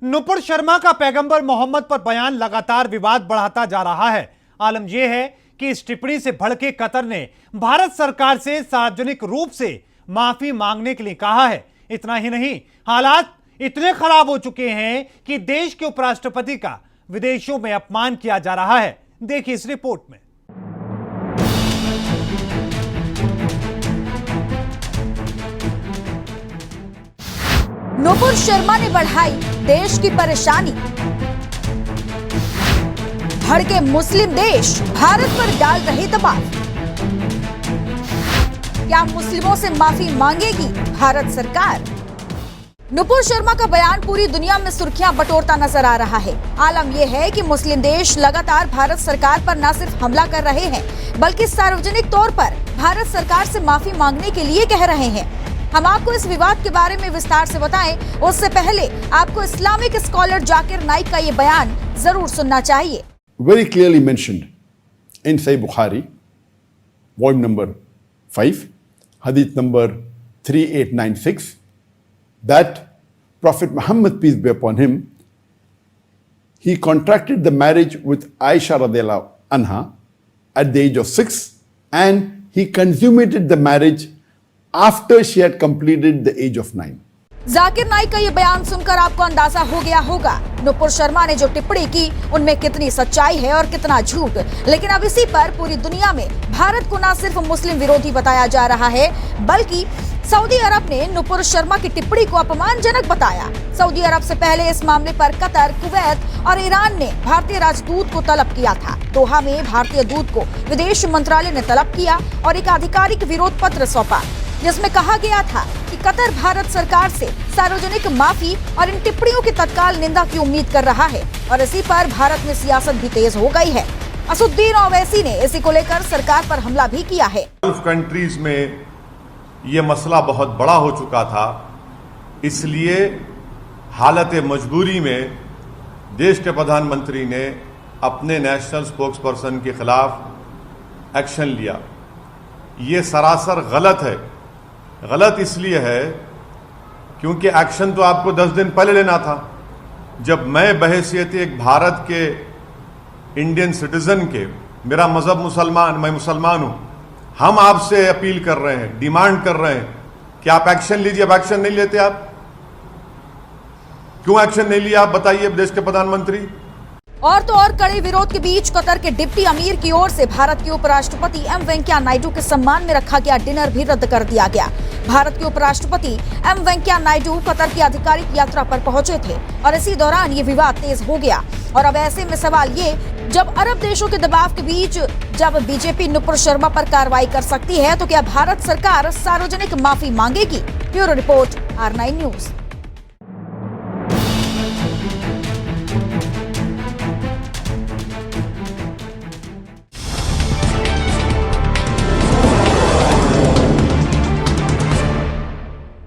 नुपुर शर्मा का पैगंबर मोहम्मद पर बयान लगातार विवाद बढ़ाता जा रहा है। आलम यह है कि इस टिप्पणी से भड़के कतर ने भारत सरकार से सार्वजनिक रूप से माफी मांगने के लिए कहा है। इतना ही नहीं, हालात इतने खराब हो चुके हैं कि देश के उपराष्ट्रपति का विदेशों में अपमान किया जा रहा है। देखिए इस रिपोर्ट में। नुपुर शर्मा ने बढ़ाई देश की परेशानी। भड़के मुस्लिम देश भारत पर डाल रहे दबाव। क्या मुस्लिमों से माफी मांगेगी भारत सरकार? नुपुर शर्मा का बयान पूरी दुनिया में सुर्खियां बटोरता नजर आ रहा है। आलम यह है कि मुस्लिम देश लगातार भारत सरकार पर न सिर्फ हमला कर रहे हैं, बल्कि सार्वजनिक तौर पर भारत सरकार से माफी मांगने के लिए कह रहे हैं। हम आपको इस विवाद के बारे में विस्तार से बताएं, उससे पहले आपको इस्लामिक स्कॉलर जाकिर नाइक का ये बयान जरूर सुनना चाहिए। Very clearly mentioned in Sahih Bukhari, volume number 5, hadith number 3896, that Prophet Muhammad, peace be upon him, he contracted the marriage with Aisha radiallahu anha at the age of 6, and he consummated the marriage after she had completed the age of 9. Zakir Naik का ये बयान सुनकर आपको अंदाजा हो गया होगा नुपुर शर्मा ने जो टिप्पणी की उनमें कितनी सच्चाई है और कितना झूठ। लेकिन अब इसी पर पूरी दुनिया में भारत को न सिर्फ मुस्लिम विरोधी बताया जा रहा है, बल्कि सऊदी अरब ने नुपुर शर्मा की टिप्पणी को अपमानजनक बताया। सऊदी अरब से पहले इस मामले पर कतर, कुवैत और ईरान ने भारतीय राजदूत को तलब किया था। दोहा में भारतीय दूत को विदेश मंत्रालय ने तलब किया और एक आधिकारिक विरोध पत्र सौंपा, जिसमें कहा गया था कि कतर भारत सरकार से सार्वजनिक माफी और इन टिप्पणियों की तत्काल निंदा की उम्मीद कर रहा है। और इसी पर भारत में सियासत भी तेज हो गई है। असुद्दीन ओवैसी ने इसी को लेकर सरकार पर हमला भी किया है। गल्फ कंट्रीज में ये मसला बहुत बड़ा हो चुका था, इसलिए हालत मजबूरी में देश के प्रधानमंत्री ने अपने नेशनल स्पोक्स पर्सन के खिलाफ एक्शन लिया। ये सरासर गलत है। गलत इसलिए है क्योंकि एक्शन तो आपको 10 दिन पहले लेना था, जब मैं बहैसियत एक भारत के इंडियन सिटीजन के, मेरा मजहब मुसलमान, मैं मुसलमान हूं, हम आपसे अपील कर रहे हैं, डिमांड कर रहे हैं कि आप एक्शन लीजिए। अब एक्शन नहीं लेते आप, क्यों एक्शन नहीं लिया आप बताइए देश के प्रधानमंत्री। और तो और कड़े विरोध के बीच कतर के डिप्टी अमीर की ओर से भारत के उपराष्ट्रपति एम वेंकैया नायडू के सम्मान में रखा गया डिनर भी रद्द कर दिया गया। भारत के उपराष्ट्रपति एम वेंकैया नायडू कतर की आधिकारिक यात्रा पर पहुंचे थे और इसी दौरान ये विवाद तेज हो गया। और अब ऐसे में सवाल ये, जब अरब देशों के दबाव के बीच जब बीजेपी नुपुर शर्मा पर कार्रवाई कर सकती है, तो क्या भारत सरकार सार्वजनिक माफी मांगेगी? Bureau report, R9 news.